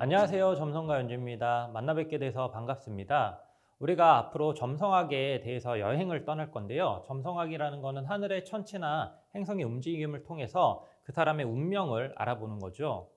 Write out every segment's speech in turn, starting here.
안녕하세요. 점성가 연주입니다. 만나 뵙게 돼서 반갑습니다. 우리가 앞으로 점성학에 대해서 여행을 떠날 건데요. 점성학이라는 것은 하늘의 천체나 행성의 움직임을 통해서 그 사람의 운명을 알아보는 거죠.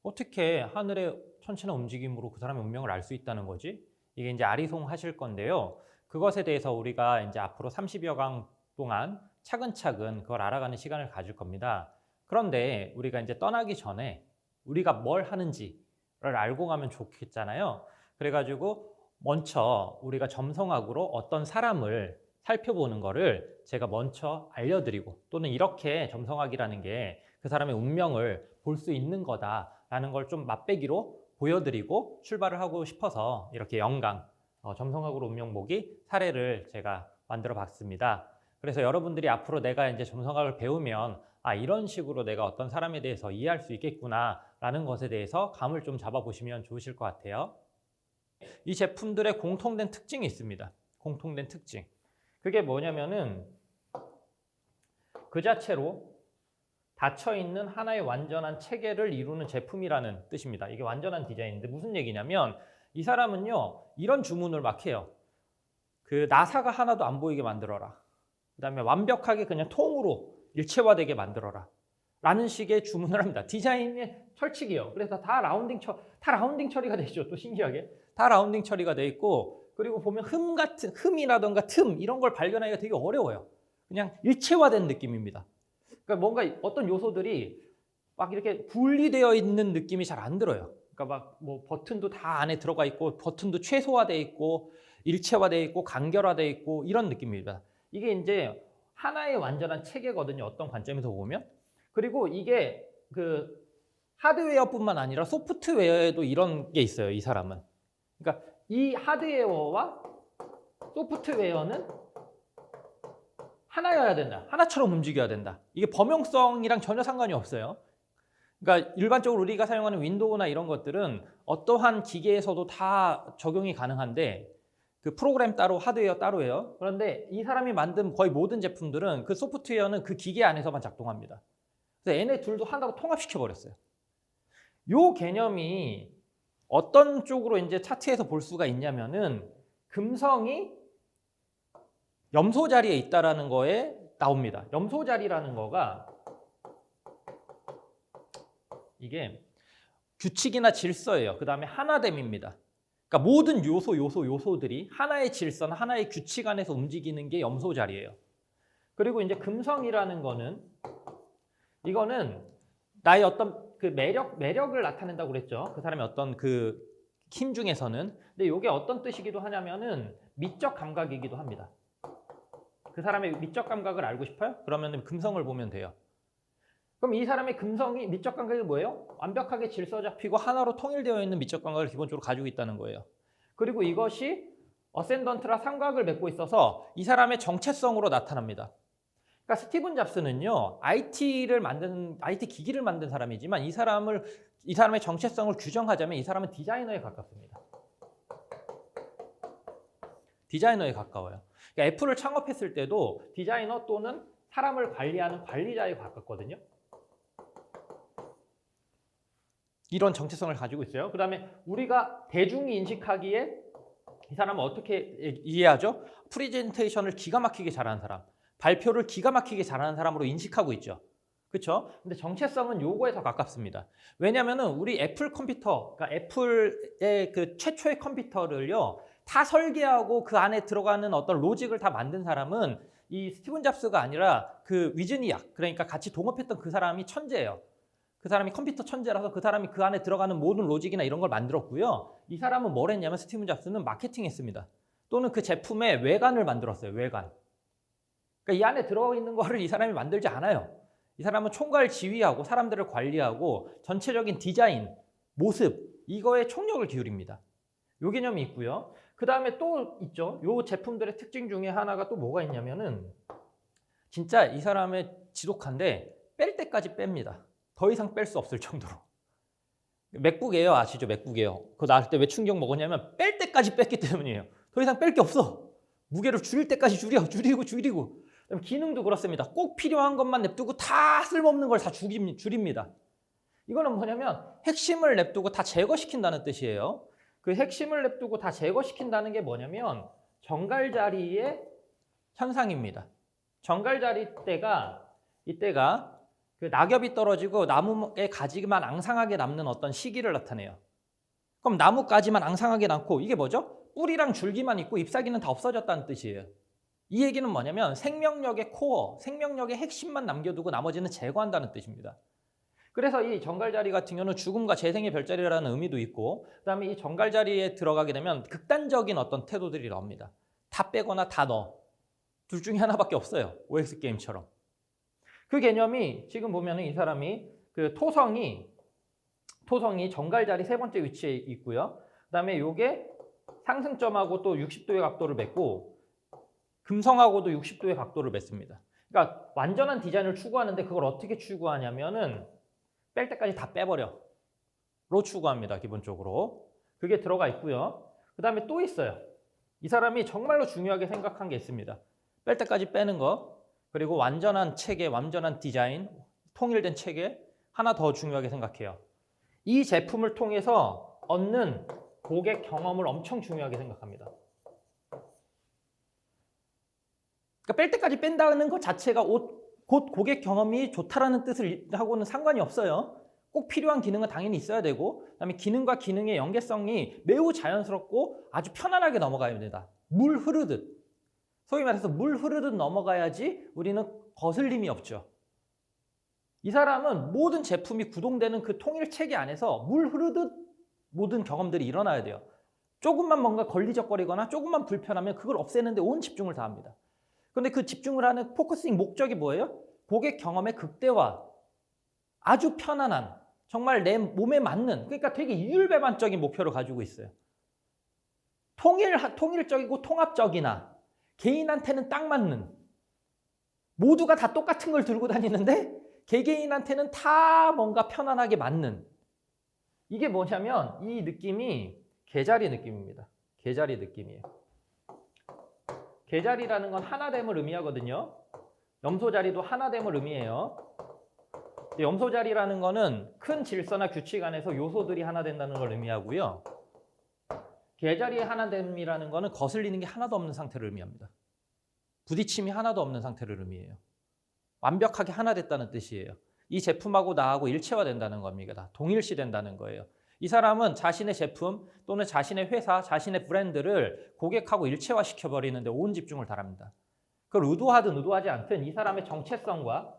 어떻게 하늘의 천체나 움직임으로 그 사람의 운명을 알 수 있다는 거지? 이게 이제 아리송하실 건데요. 그것에 대해서 우리가 이제 앞으로 30여 강 동안 차근차근 그걸 알아가는 시간을 가질 겁니다. 그런데 우리가 이제 떠나기 전에 우리가 뭘 하는지를 알고 가면 좋겠잖아요. 그래가지고 먼저 우리가 점성학으로 어떤 사람을 살펴보는 거를 제가 먼저 알려드리고, 또는 이렇게 점성학이라는 게 그 사람의 운명을 볼 수 있는 거다라는 걸 좀 맛배기로 보여드리고 출발을 하고 싶어서 이렇게 영강 점성학으로 운명 보기 사례를 제가 만들어 봤습니다. 그래서 여러분들이 앞으로 내가 이제 점성학을 배우면 이런 식으로 내가 어떤 사람에 대해서 이해할 수 있겠구나라는 것에 대해서 감을 좀 잡아보시면 좋으실 것 같아요. 이 제품들의 공통된 특징이 있습니다. 공통된 특징. 그게 뭐냐면은 그 자체로 닫혀있는 하나의 완전한 체계를 이루는 제품이라는 뜻입니다. 이게 완전한 디자인인데 무슨 얘기냐면 이 사람은요 이런 주문을 막 해요. 그 나사가 하나도 안 보이게 만들어라. 그 다음에 완벽하게 그냥 통으로 일체화되게 만들어라 라는 식의 주문을 합니다. 디자인의 철칙이에요. 그래서 다 라운딩 처리가 되죠. 또 신기하게 다 라운딩 처리가 돼 있고, 그리고 보면 흠이라던가 틈 이런 걸 발견하기가 되게 어려워요. 그냥 일체화된 느낌입니다. 그러니까 뭔가 어떤 요소들이 막 이렇게 분리되어 있는 느낌이 잘 안 들어요. 그러니까 막 뭐 버튼도 다 안에 들어가 있고, 버튼도 최소화되어 있고, 일체화되어 있고, 간결화되어 있고, 이런 느낌입니다. 이게 이제 하나의 완전한 체계거든요. 어떤 관점에서 보면. 그리고 이게 그 하드웨어뿐만 아니라 소프트웨어에도 이런 게 있어요. 이 사람은. 그러니까 이 하드웨어와 소프트웨어는 하나여야 된다. 하나처럼 움직여야 된다. 이게 범용성이랑 전혀 상관이 없어요. 그러니까 일반적으로 우리가 사용하는 윈도우나 이런 것들은 어떠한 기계에서도 다 적용이 가능한데 그 프로그램 따로 하드웨어 따로예요. 그런데 이 사람이 만든 거의 모든 제품들은 그 소프트웨어는 그 기계 안에서만 작동합니다. 그래서 얘네 둘도 하나로 통합시켜 버렸어요. 요 개념이 어떤 쪽으로 이제 차트에서 볼 수가 있냐면은 금성이 염소 자리에 있다라는 거에 나옵니다. 염소 자리라는 거가 이게 규칙이나 질서예요. 그 다음에 하나됨입니다. 그러니까 모든 요소들이 하나의 질서나 하나의 규칙 안에서 움직이는 게 염소 자리예요. 그리고 이제 금성이라는 거는 이거는 나의 어떤 그 매력을 나타낸다고 그랬죠. 그 사람의 어떤 그 힘 중에서는. 근데 이게 어떤 뜻이기도 하냐면은 미적 감각이기도 합니다. 그 사람의 미적 감각을 알고 싶어요? 그러면 금성을 보면 돼요. 그럼 이 사람의 금성이 미적 감각이 뭐예요? 완벽하게 질서 잡히고 하나로 통일되어 있는 미적 감각을 기본적으로 가지고 있다는 거예요. 그리고 이것이 어센던트라 삼각을 맺고 있어서 이 사람의 정체성으로 나타납니다. 그러니까 스티븐 잡스는요, IT 기기를 만든 사람이지만 이 사람의 정체성을 규정하자면 이 사람은 디자이너에 가깝습니다. 디자이너에 가까워요. 그러니까 애플을 창업했을 때도 디자이너 또는 사람을 관리하는 관리자에 가깝거든요. 이런 정체성을 가지고 있어요. 그 다음에 우리가 대중이 인식하기에 이 사람은 어떻게 이해하죠? 프레젠테이션을 기가 막히게 잘하는 사람, 발표를 기가 막히게 잘하는 사람으로 인식하고 있죠. 그렇죠? 근데 정체성은 요거에 더 가깝습니다. 왜냐면은 우리 애플 컴퓨터, 그러니까 애플의 그 최초의 컴퓨터를요, 다 설계하고 그 안에 들어가는 어떤 로직을 다 만든 사람은 이 스티븐 잡스가 아니라 그 위즈니악, 그러니까 같이 동업했던 그 사람이 천재예요. 그 사람이 컴퓨터 천재라서 그 사람이 그 안에 들어가는 모든 로직이나 이런 걸 만들었고요. 이 사람은 뭘 했냐면 스티븐 잡스는 마케팅 했습니다. 또는 그 제품의 외관을 만들었어요. 외관. 그러니까 이 안에 들어있는 거를 이 사람이 만들지 않아요. 이 사람은 총괄 지휘하고 사람들을 관리하고 전체적인 디자인, 모습, 이거에 총력을 기울입니다. 요 개념이 있고요. 그 다음에 또 있죠. 요 제품들의 특징 중에 하나가 또 뭐가 있냐면은 진짜 이 사람의 지독한데 뺄 때까지 뺍니다. 더 이상 뺄 수 없을 정도로. 맥북 에어 아시죠? 맥북 에어. 그거 나왔을 때 왜 충격 먹었냐면 뺄 때까지 뺐기 때문이에요. 더 이상 뺄 게 없어. 무게를 줄일 때까지 줄이고. 기능도 그렇습니다. 꼭 필요한 것만 냅두고 다 쓸모없는 걸 다 줄입니다. 이거는 뭐냐면 핵심을 냅두고 다 제거시킨다는 뜻이에요. 그 핵심을 냅두고 다 제거시킨다는 게 뭐냐면 정갈자리의 현상입니다. 정갈자리 이때가 그 낙엽이 떨어지고 나무의 가지만 앙상하게 남는 어떤 시기를 나타내요. 그럼 나뭇가지만 앙상하게 남고 이게 뭐죠? 뿌리랑 줄기만 있고 잎사귀는 다 없어졌다는 뜻이에요. 이 얘기는 뭐냐면 생명력의 코어, 생명력의 핵심만 남겨두고 나머지는 제거한다는 뜻입니다. 그래서 이 정갈자리 같은 경우는 죽음과 재생의 별자리라는 의미도 있고 그다음에 이 정갈자리에 들어가게 되면 극단적인 어떤 태도들이 나옵니다. 다 빼거나 다 넣어. 둘 중에 하나밖에 없어요. OX 게임처럼. 그 개념이 지금 보면은 이 사람이 그 토성이 정갈자리 세 번째 위치에 있고요. 그다음에 요게 상승점하고 또 60도의 각도를 맺고 금성하고도 60도의 각도를 맺습니다. 그러니까 완전한 디자인을 추구하는데 그걸 어떻게 추구하냐면은 뺄 때까지 다 빼버려. 로 추구합니다. 기본적으로. 그게 들어가 있고요. 그다음에 또 있어요. 이 사람이 정말로 중요하게 생각한 게 있습니다. 뺄 때까지 빼는 거, 그리고 완전한 체계, 완전한 디자인, 통일된 체계 하나 더 중요하게 생각해요. 이 제품을 통해서 얻는 고객 경험을 엄청 중요하게 생각합니다. 그러니까 뺄 때까지 뺀다는 것 자체가 곧 고객 경험이 좋다라는 뜻을 하고는 상관이 없어요. 꼭 필요한 기능은 당연히 있어야 되고 그다음에 기능과 기능의 연계성이 매우 자연스럽고 아주 편안하게 넘어가야 됩니다. 물 흐르듯. 소위 말해서 물 흐르듯 넘어가야지 우리는 거슬림이 없죠. 이 사람은 모든 제품이 구동되는 그 통일체계 안에서 물 흐르듯 모든 경험들이 일어나야 돼요. 조금만 뭔가 걸리적거리거나 조금만 불편하면 그걸 없애는데 온 집중을 다합니다. 그런데 그 집중을 하는 포커싱 목적이 뭐예요? 고객 경험의 극대화, 아주 편안한, 정말 내 몸에 맞는, 그러니까 되게 이율배반적인 목표를 가지고 있어요. 통일적이고 통합적이나 개인한테는 딱 맞는, 모두가 다 똑같은 걸 들고 다니는데 개개인한테는 다 뭔가 편안하게 맞는, 이게 뭐냐면 이 느낌이 개자리 느낌입니다. 개자리 느낌이에요. 개자리라는 건 하나됨을 의미하거든요. 염소자리도 하나됨을 의미해요. 염소자리라는 거는 큰 질서나 규칙 안에서 요소들이 하나 된다는 걸 의미하고요. 개자리의 하나됨이라는 거는 거슬리는 게 하나도 없는 상태를 의미합니다. 부딪힘이 하나도 없는 상태를 의미해요. 완벽하게 하나 됐다는 뜻이에요. 이 제품하고 나하고 일체화된다는 겁니다. 동일시된다는 거예요. 이 사람은 자신의 제품 또는 자신의 회사, 자신의 브랜드를 고객하고 일체화시켜버리는데 온 집중을 다합니다. 그걸 의도하든 의도하지 않든 이 사람의 정체성과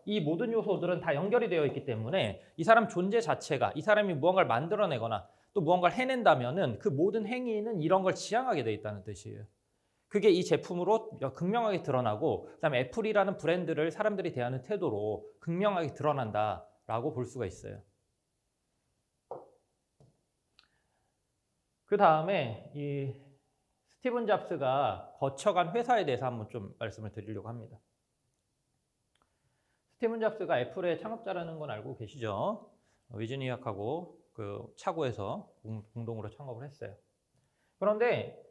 이 모든 요소들은 다 연결이 되어 있기 때문에 이 사람 존재 자체가, 이 사람이 무언가를 만들어내거나 또 무언가를 해낸다면은 그 모든 행위는 이런 걸 지향하게 돼 있다는 뜻이에요. 그게 이 제품으로 극명하게 드러나고 그다음에 애플이라는 브랜드를 사람들이 대하는 태도로 극명하게 드러난다라고 볼 수가 있어요. 그 다음에 이 스티븐 잡스가 거쳐간 회사에 대해서 한번 좀 말씀을 드리려고 합니다. 스티븐 잡스가 애플의 창업자라는 건 알고 계시죠? 위즈니악하고 그 차고에서 공동으로 창업을 했어요. 그런데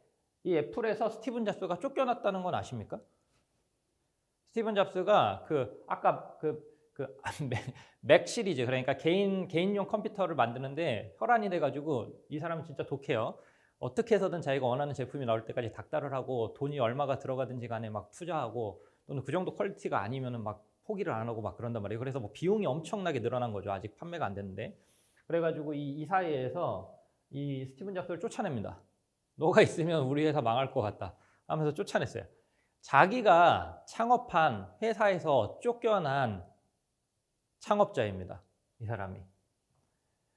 이 애플에서 스티븐 잡스가 쫓겨났다는 건 아십니까? 스티븐 잡스가 아까 맥 시리즈, 그러니까 개인용 컴퓨터를 만드는데 혈안이 돼가지고 이 사람은 진짜 독해요. 어떻게 해서든 자기가 원하는 제품이 나올 때까지 닥달을 하고 돈이 얼마가 들어가든지 간에 막 투자하고 또는 그 정도 퀄리티가 아니면은 막 포기를 안 하고 막 그런단 말이에요. 그래서 뭐 비용이 엄청나게 늘어난 거죠. 아직 판매가 안 됐는데. 그래가지고 이 사이에서 이 스티븐 잡스를 쫓아냅니다. 너가 있으면 우리 회사 망할 것 같다 하면서 쫓아냈어요. 자기가 창업한 회사에서 쫓겨난 창업자입니다. 이 사람이.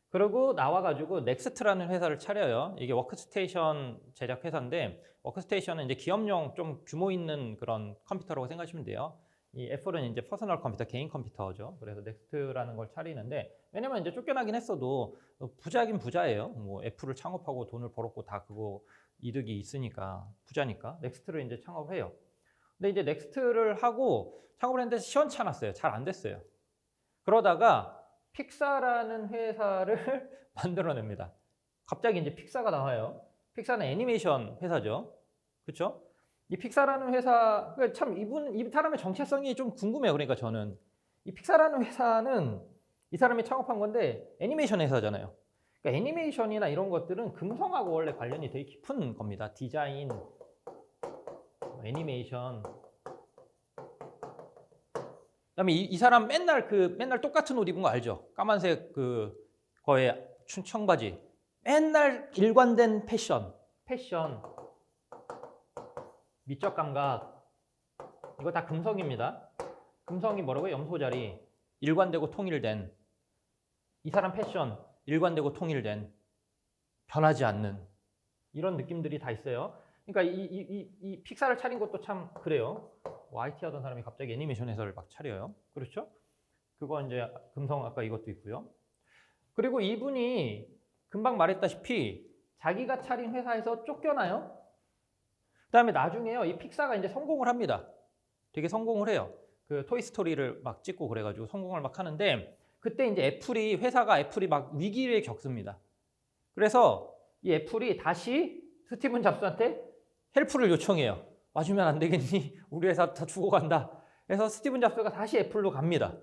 그리고 나와가지고 넥스트라는 회사를 차려요. 이게 워크스테이션 제작 회사인데 워크스테이션은 이제 기업용 좀 규모 있는 그런 컴퓨터라고 생각하시면 돼요. 이 애플은 이제 퍼스널 컴퓨터, 개인 컴퓨터죠. 그래서 넥스트라는 걸 차리는데 왜냐면 이제 쫓겨나긴 했어도 부자긴 부자예요. 뭐 애플을 창업하고 돈을 벌었고 다 그거 이득이 있으니까 부자니까 넥스트를 이제 창업을 해요. 근데 이제 넥스트를 하고 창업을 했는데 시원찮았어요. 잘 안 됐어요. 그러다가 픽사라는 회사를 만들어냅니다. 갑자기 이제 픽사가 나와요. 픽사는 애니메이션 회사죠. 그렇죠? 이 픽사라는 회사, 참 이 사람의 정체성이 좀 궁금해요. 그러니까 저는 이 픽사라는 회사는 이 사람이 창업한 건데 애니메이션 회사잖아요. 그러니까 애니메이션이나 이런 것들은 금성하고 원래 관련이 되게 깊은 겁니다. 디자인, 애니메이션. 그다음에 이 사람 맨날 똑같은 옷 입은 거 알죠? 까만색 거의 청바지. 맨날 일관된 패션, 미적 감각. 이거 다 금성입니다. 금성이 뭐라고요? 염소자리. 일관되고 통일된. 이 사람 패션 일관되고 통일된. 변하지 않는. 이런 느낌들이 다 있어요. 그러니까 이 픽사를 차린 것도 참 그래요. IT 하던 사람이 갑자기 애니메이션 회사를 막 차려요. 그렇죠? 그거 이제 금성 아까 이것도 있고요. 그리고 이분이 금방 말했다시피 자기가 차린 회사에서 쫓겨나요. 그다음에 나중에요. 이 픽사가 이제 성공을 합니다. 되게 성공을 해요. 그 토이스토리를 막 찍고 그래가지고 성공을 막 하는데 그때 이제 회사가 애플이 막 위기를 겪습니다. 그래서 이 애플이 다시 스티븐 잡스한테 헬프를 요청해요. 와주면 안 되겠니? 우리 회사 다 죽어간다. 그래서 스티븐 잡스가 다시 애플로 갑니다.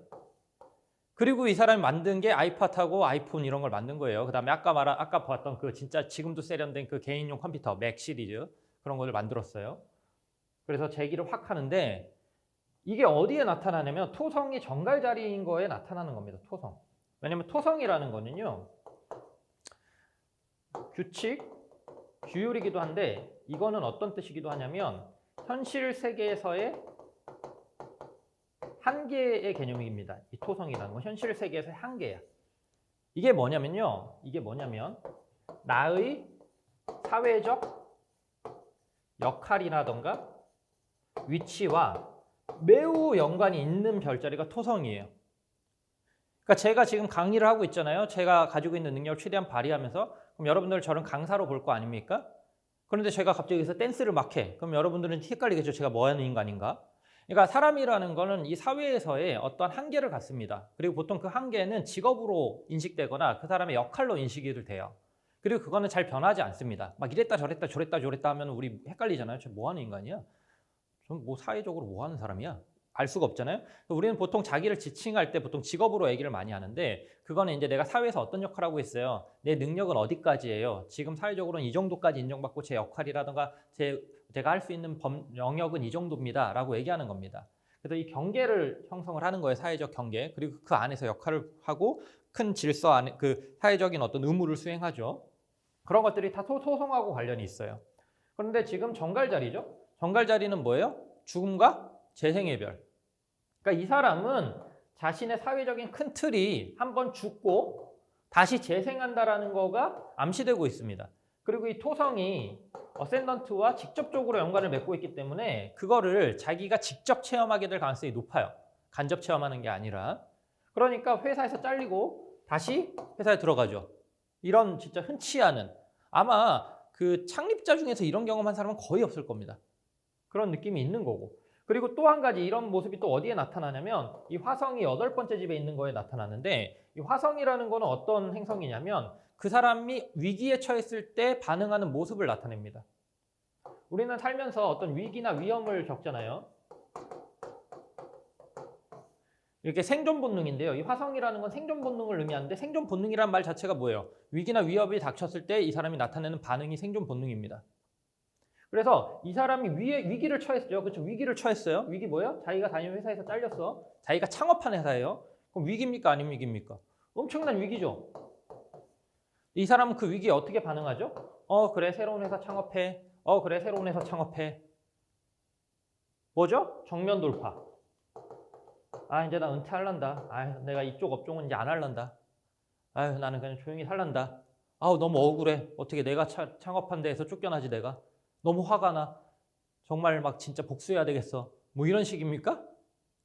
그리고 이 사람이 만든 게 아이팟하고 아이폰 이런 걸 만든 거예요. 그다음에 아까 봤던 그 진짜 지금도 세련된 그 개인용 컴퓨터 맥 시리즈 그런 거를 만들었어요. 그래서 재기를 확 하는데 이게 어디에 나타나냐면 토성이 정갈 자리인 거에 나타나는 겁니다. 토성. 왜냐면 토성이라는 거는요. 규칙, 규율이기도 한데 이거는 어떤 뜻이기도 하냐면 현실 세계에서의 한계의 개념입니다. 이 토성이라는 건 현실 세계에서의 한계야. 이게 뭐냐면 나의 사회적 역할이라던가 위치와 매우 연관이 있는 별자리가 토성이에요. 그러니까 제가 지금 강의를 하고 있잖아요. 제가 가지고 있는 능력을 최대한 발휘하면서 그럼 여러분들 저를 강사로 볼 거 아닙니까? 그런데 제가 갑자기 여기서 댄스를 막 해. 그럼 여러분들은 헷갈리겠죠. 제가 뭐 하는 인간인가? 그러니까 사람이라는 거는 이 사회에서의 어떤 한계를 갖습니다. 그리고 보통 그 한계는 직업으로 인식되거나 그 사람의 역할로 인식이 돼요. 그리고 그거는 잘 변하지 않습니다. 막 이랬다 저랬다 하면 우리 헷갈리잖아요. 저 뭐 하는 인간이야? 좀 뭐 사회적으로 뭐 하는 사람이야? 알 수가 없잖아요. 우리는 보통 자기를 지칭할 때 보통 직업으로 얘기를 많이 하는데 그거는 이제 내가 사회에서 어떤 역할을 하고 있어요. 내 능력은 어디까지예요. 지금 사회적으로는 이 정도까지 인정받고 제 역할이라든가 제가 할 수 있는 영역은 이 정도입니다. 라고 얘기하는 겁니다. 그래서 이 경계를 형성을 하는 거예요. 사회적 경계. 그리고 그 안에서 역할을 하고 큰 질서 안에 그 사회적인 어떤 의무를 수행하죠. 그런 것들이 다 소송하고 관련이 있어요. 그런데 지금 정갈자리죠. 정갈자리는 뭐예요? 죽음과 재생의 별. 그러니까 이 사람은 자신의 사회적인 큰 틀이 한번 죽고 다시 재생한다라는 거가 암시되고 있습니다. 그리고 이 토성이 어센던트와 직접적으로 연관을 맺고 있기 때문에 그거를 자기가 직접 체험하게 될 가능성이 높아요. 간접 체험하는 게 아니라. 그러니까 회사에서 잘리고 다시 회사에 들어가죠. 이런 진짜 흔치 않은 아마 그 창립자 중에서 이런 경험한 사람은 거의 없을 겁니다. 그런 느낌이 있는 거고. 그리고 또 한 가지 이런 모습이 또 어디에 나타나냐면 이 화성이 8번째 집에 있는 거에 나타나는데 이 화성이라는 거는 어떤 행성이냐면 그 사람이 위기에 처했을 때 반응하는 모습을 나타냅니다. 우리는 살면서 어떤 위기나 위험을 겪잖아요. 이렇게 생존 본능인데요. 이 화성이라는 건 생존 본능을 의미하는데 생존 본능이라는 말 자체가 뭐예요? 위기나 위협이 닥쳤을 때 이 사람이 나타내는 반응이 생존 본능입니다. 그래서 이 사람이 위기를 처했죠. 그렇죠? 위기를 처했어요. 위기 뭐예요? 자기가 다니는 회사에서 잘렸어. 자기가 창업한 회사예요. 그럼 위기입니까? 아니면 위기입니까? 엄청난 위기죠. 이 사람은 그 위기에 어떻게 반응하죠? 그래 새로운 회사 창업해. 그래 새로운 회사 창업해. 뭐죠? 정면 돌파. 이제 나 은퇴할란다. 내가 이쪽 업종은 이제 안 할란다. 나는 그냥 조용히 살란다. 너무 억울해. 어떻게 내가 창업한 데에서 쫓겨나지 내가. 너무 화가 나. 정말 막 진짜 복수해야 되겠어. 뭐 이런 식입니까?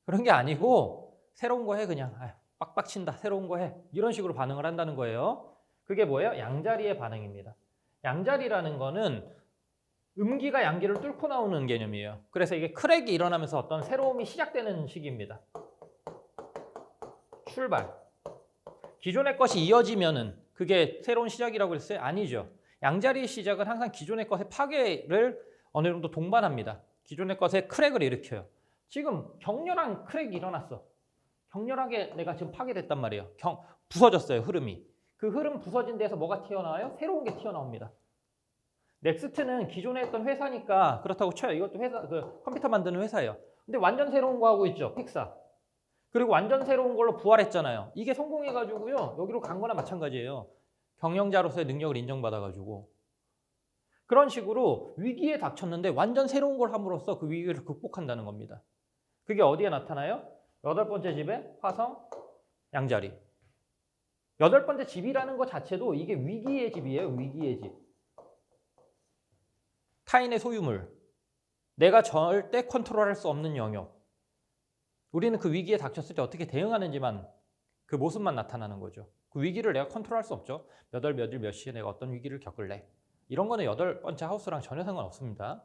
그런 게 아니고 새로운 거 해 그냥. 빡빡 친다. 새로운 거 해. 이런 식으로 반응을 한다는 거예요. 그게 뭐예요? 양자리의 반응입니다. 양자리라는 거는 음기가 양기를 뚫고 나오는 개념이에요. 그래서 이게 크랙이 일어나면서 어떤 새로움이 시작되는 시기입니다. 출발. 기존의 것이 이어지면은 그게 새로운 시작이라고 그랬어요? 아니죠. 양자리의 시작은 항상 기존의 것의 파괴를 어느 정도 동반합니다. 기존의 것의 크랙을 일으켜요. 지금 격렬한 크랙이 일어났어. 격렬하게 내가 지금 파괴됐단 말이에요. 부서졌어요, 흐름이. 그 흐름 부서진 데서 뭐가 튀어나와요? 새로운 게 튀어나옵니다. 넥스트는 기존에 했던 회사니까 그렇다고 쳐요. 이것도 회사, 컴퓨터 만드는 회사예요. 근데 완전 새로운 거 하고 있죠, 픽사. 그리고 완전 새로운 걸로 부활했잖아요. 이게 성공해가지고요, 여기로 간 거나 마찬가지예요. 경영자로서의 능력을 인정받아가지고. 그런 식으로 위기에 닥쳤는데 완전 새로운 걸 함으로써 그 위기를 극복한다는 겁니다. 그게 어디에 나타나요? 8번째 집에 화성, 양자리. 8번째 집이라는 것 자체도 이게 위기의 집이에요. 위기의 집. 타인의 소유물. 내가 절대 컨트롤할 수 없는 영역. 우리는 그 위기에 닥쳤을 때 어떻게 대응하는지만 그 모습만 나타나는 거죠. 그 위기를 내가 컨트롤할 수 없죠. 몇 월, 몇 일, 몇 시에 내가 어떤 위기를 겪을래. 이런 거는 8번째 하우스랑 전혀 상관없습니다.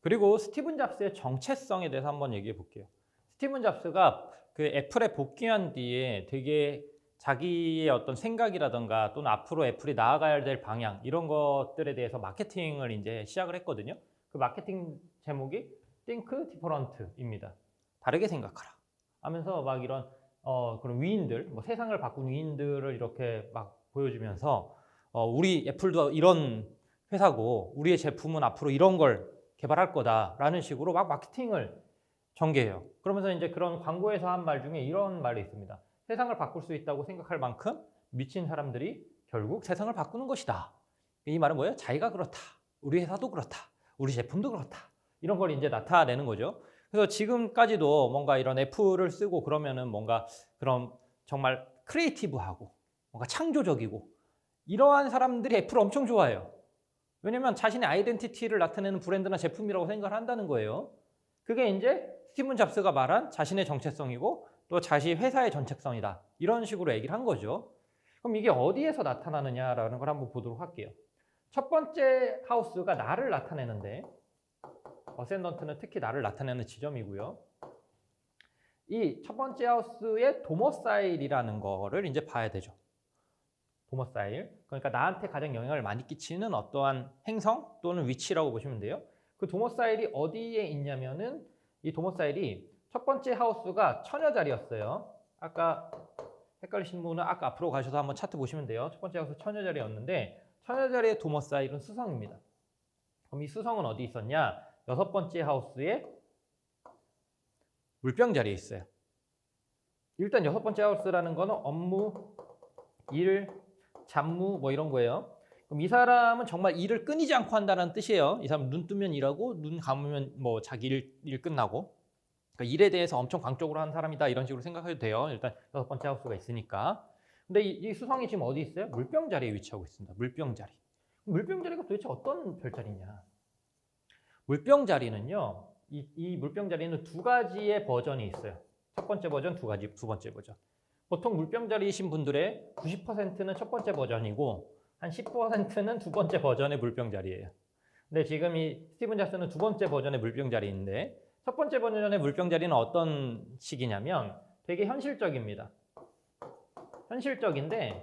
그리고 스티븐 잡스의 정체성에 대해서 한번 얘기해 볼게요. 스티븐 잡스가 그 애플에 복귀한 뒤에 되게 자기의 어떤 생각이라던가 또는 앞으로 애플이 나아가야 될 방향 이런 것들에 대해서 마케팅을 이제 시작을 했거든요. 그 마케팅 제목이 Think Different입니다. 다르게 생각하라 하면서 막 이런 그런 위인들, 뭐 세상을 바꾼 위인들을 이렇게 막 보여주면서 우리 애플도 이런 회사고 우리의 제품은 앞으로 이런 걸 개발할 거다라는 식으로 막 마케팅을 전개해요. 그러면서 이제 그런 광고에서 한 말 중에 이런 말이 있습니다. 세상을 바꿀 수 있다고 생각할 만큼 미친 사람들이 결국 세상을 바꾸는 것이다. 이 말은 뭐예요? 자기가 그렇다. 우리 회사도 그렇다. 우리 제품도 그렇다. 이런 걸 이제 나타내는 거죠. 그래서 지금까지도 뭔가 이런 애플을 쓰고 그러면은 뭔가 그런 정말 크리에이티브하고 뭔가 창조적이고 이러한 사람들이 애플을 엄청 좋아해요. 왜냐면 자신의 아이덴티티를 나타내는 브랜드나 제품이라고 생각을 한다는 거예요. 그게 이제 스티븐 잡스가 말한 자신의 정체성이고 또 자신의 회사의 정체성이다. 이런 식으로 얘기를 한 거죠. 그럼 이게 어디에서 나타나느냐라는 걸 한번 보도록 할게요. 첫 번째 하우스가 나를 나타내는데 어센던트는 특히 나를 나타내는 지점이고요. 이 첫 번째 하우스의 도머사일이라는 거를 이제 봐야 되죠. 도머사일. 그러니까 나한테 가장 영향을 많이 끼치는 어떠한 행성 또는 위치라고 보시면 돼요. 그 도머사일이 어디에 있냐면은 이 도머사일이 첫 번째 하우스가 처녀자리였어요. 아까 헷갈리시는 분은 아까 앞으로 가셔서 한번 차트 보시면 돼요. 첫 번째 하우스 처녀자리였는데 처녀자리의 도머사일은 수성입니다. 그럼 이 수성은 어디 있었냐? 6번째 하우스에 물병 자리에 있어요. 일단 6번째 하우스라는 거는 업무, 일, 잡무 뭐 이런 거예요. 그럼 이 사람은 정말 일을 끊이지 않고 한다는 뜻이에요. 이 사람은 눈 뜨면 일하고 눈 감으면 뭐 자기 일 끝나고. 그러니까 일에 대해서 엄청 광적으로 하는 사람이다 이런 식으로 생각해도 돼요. 일단 6번째 하우스가 있으니까. 근데 이 수성이 지금 어디 있어요? 물병 자리에 위치하고 있습니다. 물병 자리. 물병 자리가 도대체 어떤 별자리냐? 물병 자리는요. 이 물병 자리는 두 가지의 버전이 있어요. 첫 번째 버전, 두 번째 버전. 보통 물병 자리이신 분들의 90%는 첫 번째 버전이고 한 10%는 두 번째 버전의 물병 자리예요. 근데 지금 이 스티븐 잡스는 두 번째 버전의 물병 자리인데 첫 번째 버전의 물병 자리는 어떤 식이냐면 되게 현실적입니다. 현실적인데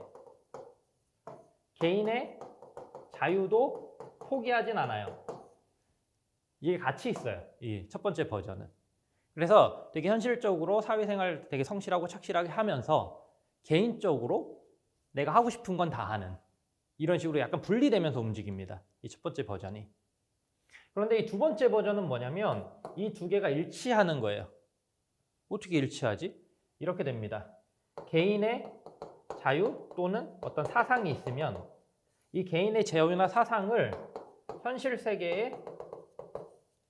개인의 자유도 포기하진 않아요. 이게 같이 있어요. 이 첫 번째 버전은. 그래서 되게 현실적으로 사회생활 되게 성실하고 착실하게 하면서 개인적으로 내가 하고 싶은 건 다 하는 이런 식으로 약간 분리되면서 움직입니다. 이 첫 번째 버전이. 그런데 이 두 번째 버전은 뭐냐면 이 두 개가 일치하는 거예요. 어떻게 일치하지? 이렇게 됩니다. 개인의 자유 또는 어떤 사상이 있으면 이 개인의 자유나 사상을 현실 세계에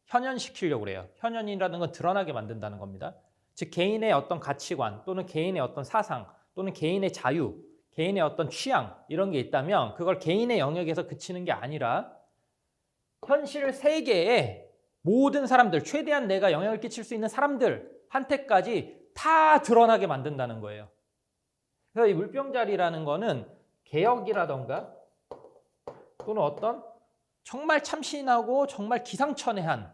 현현시키려고 그래요. 현현이라는 건 드러나게 만든다는 겁니다. 즉 개인의 어떤 가치관 또는 개인의 어떤 사상 또는 개인의 자유, 개인의 어떤 취향 이런 게 있다면 그걸 개인의 영역에서 그치는 게 아니라 현실 세계에 모든 사람들, 최대한 내가 영향을 끼칠 수 있는 사람들한테까지 다 드러나게 만든다는 거예요. 그래서 이 물병자리라는 거는 개혁이라던가 또는 어떤 정말 참신하고 정말 기상천외한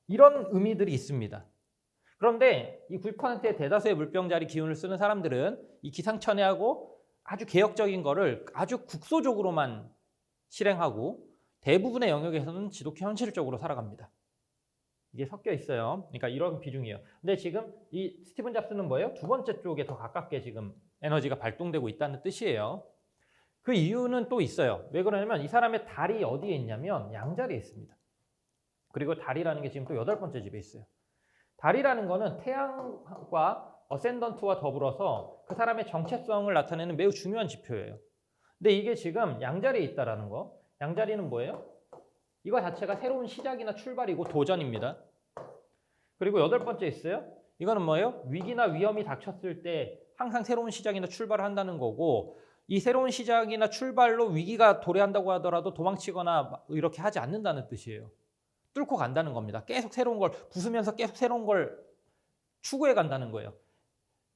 이런 의미들이 있습니다. 그런데 이 90%의 대다수의 물병자리 기운을 쓰는 사람들은 이 기상천외하고 아주 개혁적인 거를 아주 국소적으로만 실행하고 대부분의 영역에서는 지독히 현실적으로 살아갑니다. 이게 섞여 있어요. 그러니까 이런 비중이에요. 근데 지금 이 스티븐 잡스는 뭐예요? 두 번째 쪽에 더 가깝게 지금 에너지가 발동되고 있다는 뜻이에요. 그 이유는 또 있어요. 왜 그러냐면 이 사람의 달이 어디에 있냐면 양자리에 있습니다. 그리고 달이라는 게 지금 또 8번째 집에 있어요. 달이라는 거는 태양과 어센던트와 더불어서 그 사람의 정체성을 나타내는 매우 중요한 지표예요. 근데 이게 지금 양자리에 있다라는 거. 양자리는 뭐예요? 이거 자체가 새로운 시작이나 출발이고 도전입니다. 그리고 8번째 있어요. 이거는 뭐예요? 위기나 위험이 닥쳤을 때 항상 새로운 시작이나 출발을 한다는 거고, 이 새로운 시작이나 출발로 위기가 도래한다고 하더라도 도망치거나 이렇게 하지 않는다는 뜻이에요. 뚫고 간다는 겁니다. 계속 새로운 걸 부수면서 계속 새로운 걸 추구해 간다는 거예요.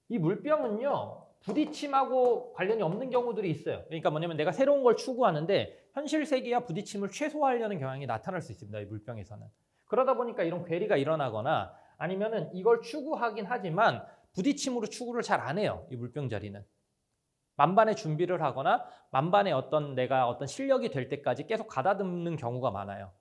이 물병은요, 부딪힘하고 관련이 없는 경우들이 있어요. 그러니까 뭐냐면 내가 새로운 걸 추구하는데 현실 세계와 부딪힘을 최소화하려는 경향이 나타날 수 있습니다. 이 물병에서는. 그러다 보니까 이런 괴리가 일어나거나 아니면은 이걸 추구하긴 하지만 부딪힘으로 추구를 잘 안 해요. 이 물병 자리는. 만반의 준비를 하거나 만반의 내가 어떤 실력이 될 때까지 계속 가다듬는 경우가 많아요.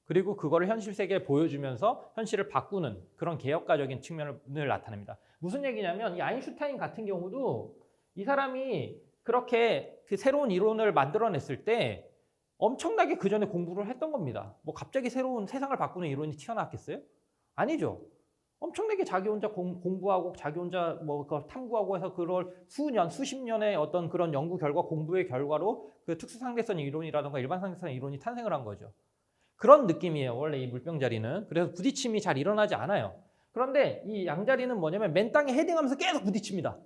그리고 그거를 현실 세계에 보여주면서 현실을 바꾸는 그런 개혁가적인 측면을 나타냅니다. 무슨 얘기냐면 이 아인슈타인 같은 경우도 이 사람이 그렇게 그 새로운 이론을 만들어냈을 때 엄청나게 그 전에 공부를 했던 겁니다. 뭐 갑자기 새로운 세상을 바꾸는 이론이 튀어나왔겠어요? 아니죠. 엄청나게 자기 혼자 공부하고 자기 혼자 뭐 탐구하고 해서 그걸 수년, 수십 년의 어떤 그런 연구 결과, 공부의 결과로 그 특수상대성 이론이라든가 일반상대성 이론이 탄생을 한 거죠. 그런 느낌이에요. 원래 이 물병자리는. 그래서 부딪힘이 잘 일어나지 않아요. 그런데 이 양자리는 뭐냐면 맨 땅에 헤딩하면서 계속 부딪힙니다.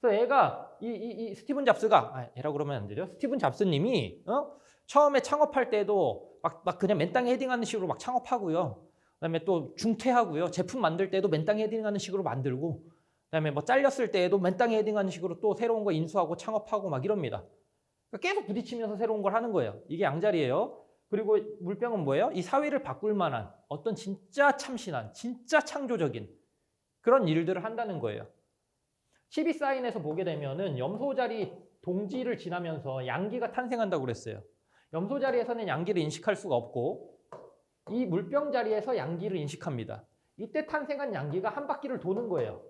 그래서 얘가 이 스티븐 잡스가 얘라고 그러면 안 되죠. 스티븐 잡스님이 처음에 창업할 때도 막 그냥 맨 땅에 헤딩하는 식으로 막 창업하고요. 그다음에 또 중퇴하고요. 제품 만들 때도 맨 땅에 헤딩하는 식으로 만들고, 그다음에 뭐 잘렸을 때에도 맨 땅에 헤딩하는 식으로 또 새로운 거 인수하고 창업하고 막 이럽니다. 그러니까 계속 부딪히면서 새로운 걸 하는 거예요. 이게 양자리예요. 그리고 물병은 뭐예요? 이 사회를 바꿀 만한 어떤 진짜 참신한, 진짜 창조적인 그런 일들을 한다는 거예요. 12사인에서 보게 되면은 염소 자리 동지를 지나면서 양기가 탄생한다고 그랬어요. 염소 자리에서는 양기를 인식할 수가 없고 이 물병 자리에서 양기를 인식합니다. 이때 탄생한 양기가 한 바퀴를 도는 거예요.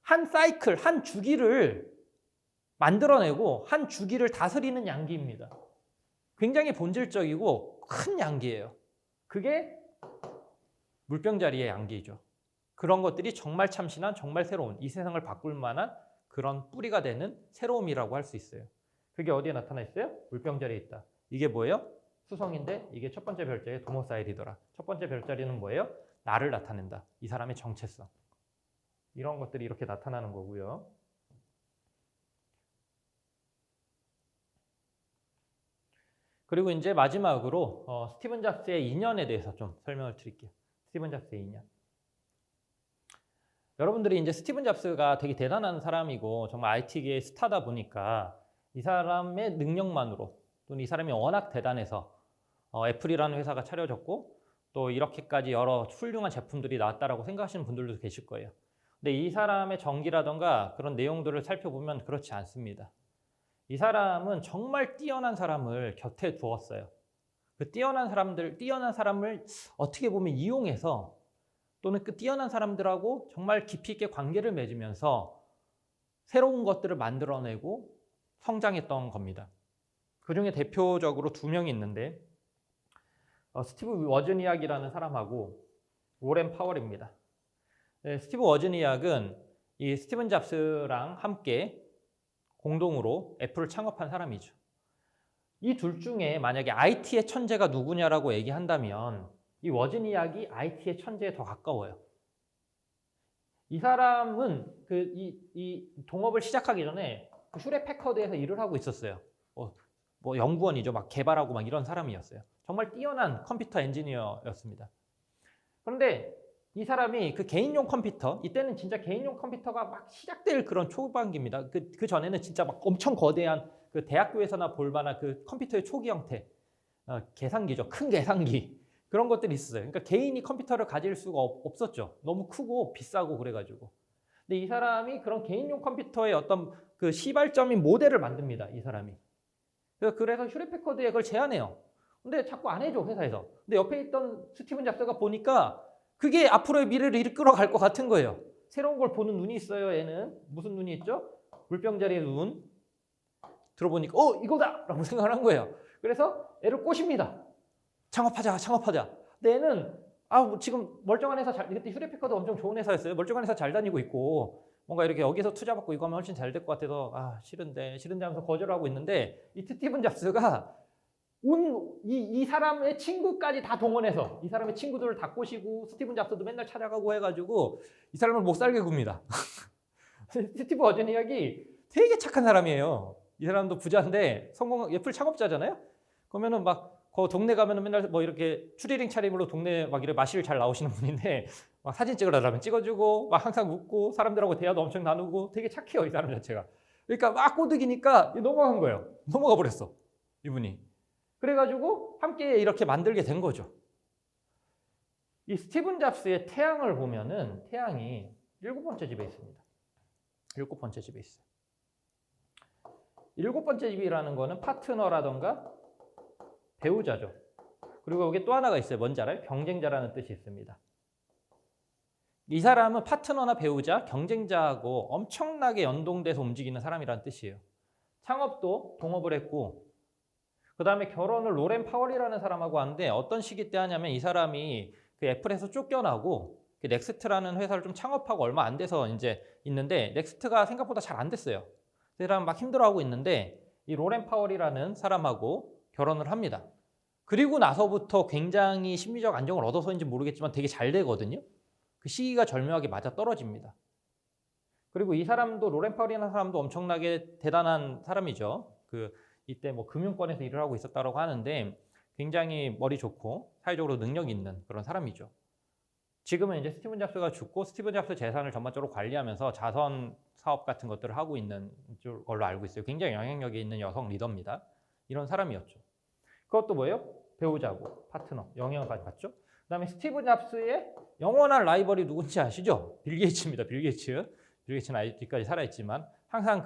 한 사이클, 한 주기를 만들어내고 한 주기를 다스리는 양기입니다. 굉장히 본질적이고 큰 양기예요. 그게 물병 자리의 양기죠. 그런 것들이 정말 참신한, 정말 새로운, 이 세상을 바꿀 만한 그런 뿌리가 되는 새로움이라고 할 수 있어요. 그게 어디에 나타나 있어요? 물병 자리에 있다. 이게 뭐예요? 수성인데 이게 첫 번째 별자리의 도모사일이더라. 첫 번째 별자리는 뭐예요? 나를 나타낸다. 이 사람의 정체성. 이런 것들이 이렇게 나타나는 거고요. 그리고 이제 마지막으로 스티븐 잡스의 인연에 대해서 좀 설명을 드릴게요. 스티븐 잡스의 인연. 여러분들이 이제 스티븐 잡스가 되게 대단한 사람이고 정말 IT계의 스타다 보니까 이 사람의 능력만으로 또는 이 사람이 워낙 대단해서 애플이라는 회사가 차려졌고 또 이렇게까지 여러 훌륭한 제품들이 나왔다라고 생각하시는 분들도 계실 거예요. 근데 이 사람의 전기라던가 그런 내용들을 살펴보면 그렇지 않습니다. 이 사람은 정말 뛰어난 사람을 곁에 두었어요. 그 뛰어난 사람을 어떻게 보면 이용해서 또는 그 뛰어난 사람들하고 정말 깊이 있게 관계를 맺으면서 새로운 것들을 만들어내고 성장했던 겁니다. 그중에 대표적으로 2명이 있는데 스티브 워즈니악이라는 사람하고 워렌 파월입니다. 스티브 워즈니악은 이 스티븐 잡스랑 함께 공동으로 애플을 창업한 사람이죠. 이 둘 중에 만약에 IT의 천재가 누구냐라고 얘기한다면 이 워즈니악이 IT의 천재에 더 가까워요. 이 사람은 이 동업을 시작하기 전에 슈렛 패커드에서 일을 하고 있었어요. 뭐 연구원이죠. 막 개발하고 막 이런 사람이었어요. 정말 뛰어난 컴퓨터 엔지니어였습니다. 그런데 이 사람이 그 개인용 컴퓨터, 이때는 진짜 개인용 컴퓨터가 막 시작될 그런 초반기입니다. 그 전에는 진짜 막 엄청 거대한 그 대학교에서나 볼 만한 그 컴퓨터의 초기 형태, 계산기죠. 큰 계산기. 그런 것들이 있었어요. 그러니까 개인이 컴퓨터를 가질 수가 없었죠. 너무 크고 비싸고 그래가지고. 근데 이 사람이 그런 개인용 컴퓨터의 어떤 그 시발점인 모델을 만듭니다. 이 사람이. 그래서 휴렛 패커드에 그걸 제안해요. 근데 자꾸 안 해줘, 회사에서. 근데 옆에 있던 스티븐 잡스가 보니까 그게 앞으로의 미래를 이끌어갈 것 같은 거예요. 새로운 걸 보는 눈이 있어요, 얘는. 무슨 눈이 있죠? 물병자리의 눈. 들어보니까 이거다! 라고 생각을 한 거예요. 그래서 애를 꼬십니다. 창업하자, 창업하자. 근데 얘는 지금 멀쩡한 회사 그때 휴대피커도 엄청 좋은 회사였어요. 멀쩡한 회사 잘 다니고 있고 뭔가 이렇게 여기서 투자받고 이거 하면 훨씬 잘 될 것 같아서 싫은데 하면서 거절하고 있는데 이 스티븐 잡스가 이 사람의 친구까지 다 동원해서 이 사람의 친구들을 다 꼬시고 스티븐 잡스도 맨날 찾아가고 해가지고 이 사람을 못 살게 굽니다. 스티브 워즈니악이 되게 착한 사람이에요. 이 사람도 부자인데 애플 창업자잖아요. 그러면은 막 그 동네 가면은 맨날 뭐 이렇게 추리닝 차림으로 동네 막 이렇게 마실 잘 나오시는 분인데 막 사진 찍으라면 찍어주고 막 항상 웃고 사람들하고 대화도 엄청 나누고 되게 착해요, 이 사람 자체가. 그러니까 막 꼬드기니까 넘어간 거예요. 넘어가 버렸어, 이분이. 그래가지고 함께 이렇게 만들게 된 거죠. 이 스티븐 잡스의 태양을 보면은 태양이 7번째 집에 있습니다. 7번째 집에 있어요. 7번째 집이라는 거는 파트너라던가 배우자죠. 그리고 여기 또 하나가 있어요. 뭔지 알아요? 경쟁자라는 뜻이 있습니다. 이 사람은 파트너나 배우자, 경쟁자하고 엄청나게 연동돼서 움직이는 사람이라는 뜻이에요. 창업도 동업을 했고 그 다음에 결혼을 로렌 파월이라는 사람하고 하는데 어떤 시기 때 하냐면 이 사람이 그 애플에서 쫓겨나고 그 넥스트라는 회사를 좀 창업하고 얼마 안 돼서 이제 있는데 넥스트가 생각보다 잘 안 됐어요. 그 사람 막 힘들어하고 있는데 이 로렌 파월이라는 사람하고 결혼을 합니다. 그리고 나서부터 굉장히 심리적 안정을 얻어서인지 모르겠지만 되게 잘 되거든요. 그 시기가 절묘하게 맞아 떨어집니다. 그리고 이 사람도 로렌 파월이라는 사람도 엄청나게 대단한 사람이죠. 이때 뭐 금융권에서 일을 하고 있었다고 하는데 굉장히 머리 좋고 사회적으로 능력 있는 그런 사람이죠. 지금은 이제 스티븐 잡스가 죽고 스티븐 잡스 재산을 전반적으로 관리하면서 자선 사업 같은 것들을 하고 있는 걸로 알고 있어요. 굉장히 영향력이 있는 여성 리더입니다. 이런 사람이었죠. 그것도 뭐예요? 배우자고 파트너, 영향을 받죠. 그 다음에 스티븐 잡스의 영원한 라이벌이 누군지 아시죠? 빌 게이츠입니다. 빌 게이츠. 빌 게이츠는 아직까지 살아있지만 항상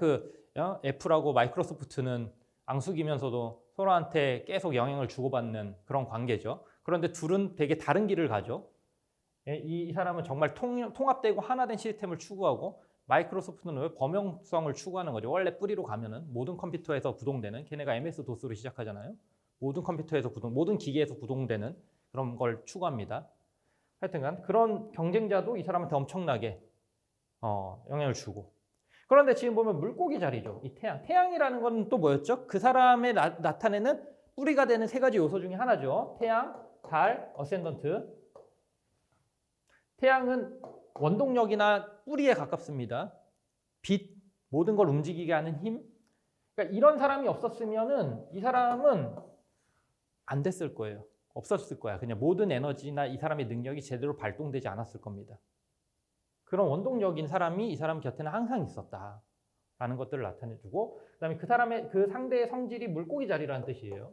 애플하고 마이크로소프트는 앙숙이면서도 서로한테 계속 영향을 주고받는 그런 관계죠. 그런데 둘은 되게 다른 길을 가죠. 이 사람은 정말 통합되고 하나된 시스템을 추구하고 마이크로소프트는 왜 범용성을 추구하는 거죠. 원래 뿌리로 가면은 모든 컴퓨터에서 구동되는 걔네가 MS-DOS로 시작하잖아요. 모든 컴퓨터에서 모든 기계에서 구동되는 그런 걸 추구합니다. 하여튼간 그런 경쟁자도 이 사람한테 엄청나게 영향을 주고. 그런데 지금 보면 물고기 자리죠. 이 태양이라는 건 또 뭐였죠? 그 사람의 나타내는 뿌리가 되는 세 가지 요소 중에 하나죠. 태양, 달, 어센던트. 태양은 원동력이나 뿌리에 가깝습니다. 빛, 모든 걸 움직이게 하는 힘. 그러니까 이런 사람이 없었으면은 이 사람은 안 됐을 거예요. 없었을 거야. 그냥 모든 에너지나 이 사람의 능력이 제대로 발동되지 않았을 겁니다. 그런 원동력인 사람이 이 사람 곁에는 항상 있었다라는 것들을 나타내주고, 그다음에 그 상대의 성질이 물고기 자리라는 뜻이에요.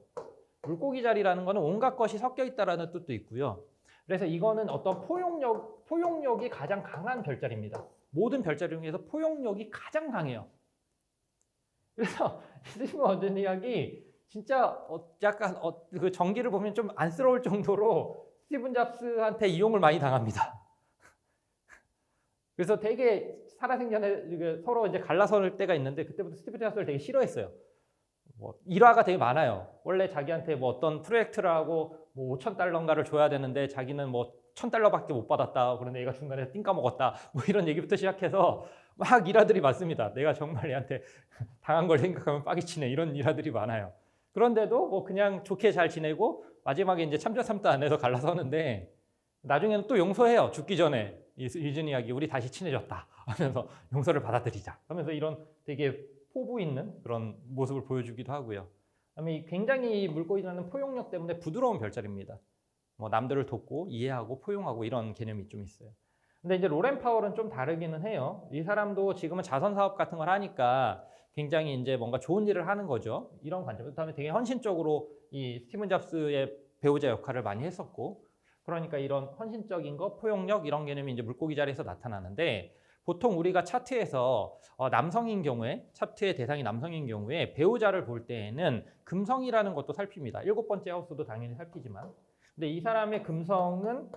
물고기 자리라는 거는 온갖 것이 섞여 있다라는 뜻도 있고요. 그래서 이거는 어떤 포용력이 가장 강한 별자리입니다. 모든 별자리 중에서 포용력이 가장 강해요. 그래서 스티븐 워즈니악이 진짜 약간 그 전기를 보면 좀 안쓰러울 정도로 스티븐 잡스한테 이용을 많이 당합니다. 그래서 되게 살아생전에 서로 이제 갈라설 때가 있는데 그때부터 스티븐 잡스를 되게 싫어했어요. 일화가 되게 많아요. 원래 자기한테 어떤 프로젝트를 하고 $5,000를 줘야 되는데 자기는 $1,000밖에 못 받았다. 그런데 얘가 중간에 띵 까먹었다. 이런 얘기부터 시작해서 막 일화들이 많습니다. 내가 정말 얘한테 당한 걸 생각하면 빡이 치네. 이런 일화들이 많아요. 그런데도 그냥 좋게 잘 지내고 마지막에 이제 참자 안 해서 갈라서는데 나중에는 또 용서해요. 죽기 전에 워즈니악이 우리 다시 친해졌다 하면서 용서를 받아들이자 하면서 이런 되게 포부 있는 그런 모습을 보여주기도 하고요. 그다음에 굉장히 물고기라는 포용력 때문에 부드러운 별자리입니다. 남들을 돕고 이해하고 포용하고 이런 개념이 좀 있어요. 근데 이제 로렌 파월은 좀 다르기는 해요. 이 사람도 지금은 자선 사업 같은 걸 하니까 굉장히 이제 뭔가 좋은 일을 하는 거죠. 이런 관점. 그다음에 되게 헌신적으로 이 스티븐 잡스의 배우자 역할을 많이 했었고, 그러니까 이런 헌신적인 거, 포용력 이런 개념이 이제 물고기 자리에서 나타나는데 보통 우리가 차트에서 남성인 경우에 차트의 대상이 남성인 경우에 배우자를 볼 때에는 금성이라는 것도 살핍니다. 7번째 하우스도 당연히 살피지만 근데 이 사람의 금성은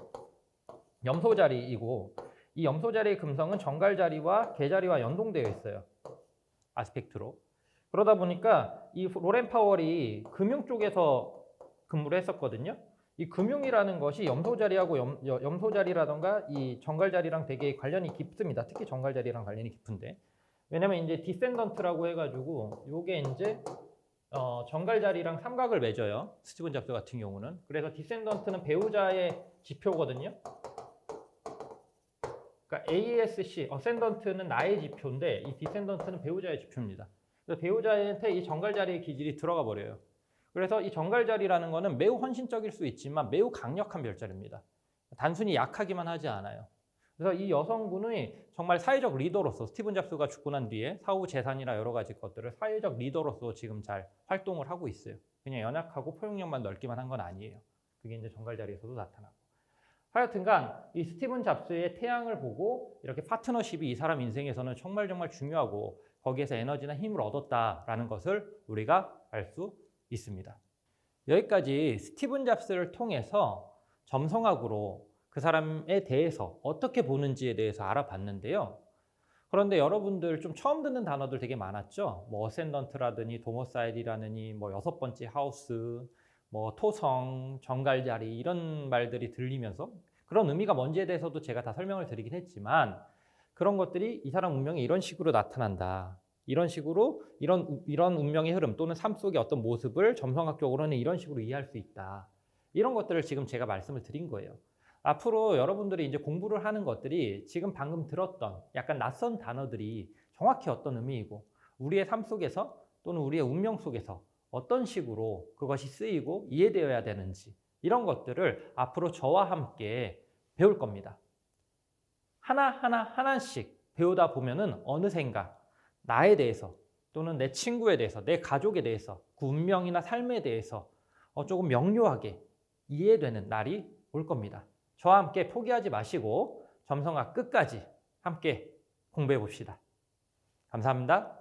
염소자리이고 이 염소자리의 금성은 정갈자리와 계자리와 연동되어 있어요. 아스펙트로. 그러다 보니까 이 로렌 파월이 금융 쪽에서 근무를 했었거든요. 이 금융이라는 것이 염소자리하고 염소자리라던가 이 정갈자리랑 되게 관련이 깊습니다. 특히 정갈자리랑 관련이 깊은데. 왜냐면 이제 디센던트라고 해가지고 요게 이제 정갈자리랑 삼각을 맺어요. 스티븐 잡스 같은 경우는. 그래서 디센던트는 배우자의 지표거든요. 그러니까 ASC, 어센던트는 나의 지표인데 이 디센던트는 배우자의 지표입니다. 그래서 배우자한테 이 정갈자리의 기질이 들어가 버려요. 그래서 이 정갈자리라는 거는 매우 헌신적일 수 있지만 매우 강력한 별자리입니다. 단순히 약하기만 하지 않아요. 그래서 이 여성분이 정말 사회적 리더로서 스티븐 잡스가 죽고 난 뒤에 사후 재산이나 여러 가지 것들을 사회적 리더로서 지금 잘 활동을 하고 있어요. 그냥 연약하고 포용력만 넓기만 한 건 아니에요. 그게 이제 정갈자리에서도 나타나고. 하여튼간 이 스티븐 잡스의 태양을 보고 이렇게 파트너십이 이 사람 인생에서는 정말 중요하고 거기에서 에너지나 힘을 얻었다라는 것을 우리가 알 수 있습니다. 여기까지 스티븐 잡스를 통해서 점성학으로 그 사람에 대해서 어떻게 보는지에 대해서 알아봤는데요. 그런데 여러분들 좀 처음 듣는 단어들 되게 많았죠. 뭐 어센던트라더니 도모사일이라느니 뭐 6번째 하우스, 뭐 토성, 정갈자리 이런 말들이 들리면서 그런 의미가 뭔지에 대해서도 제가 다 설명을 드리긴 했지만 그런 것들이 이 사람 운명이 이런 식으로 나타난다. 이런 식으로 이런 운명의 흐름 또는 삶 속의 어떤 모습을 점성학적으로는 이런 식으로 이해할 수 있다. 이런 것들을 지금 제가 말씀을 드린 거예요. 앞으로 여러분들이 이제 공부를 하는 것들이 지금 방금 들었던 약간 낯선 단어들이 정확히 어떤 의미이고 우리의 삶 속에서 또는 우리의 운명 속에서 어떤 식으로 그것이 쓰이고 이해되어야 되는지 이런 것들을 앞으로 저와 함께 배울 겁니다. 하나씩 배우다 보면은 어느샌가 나에 대해서 또는 내 친구에 대해서 내 가족에 대해서 그 운명이나 삶에 대해서 조금 명료하게 이해되는 날이 올 겁니다. 저와 함께 포기하지 마시고 점성학 끝까지 함께 공부해 봅시다. 감사합니다.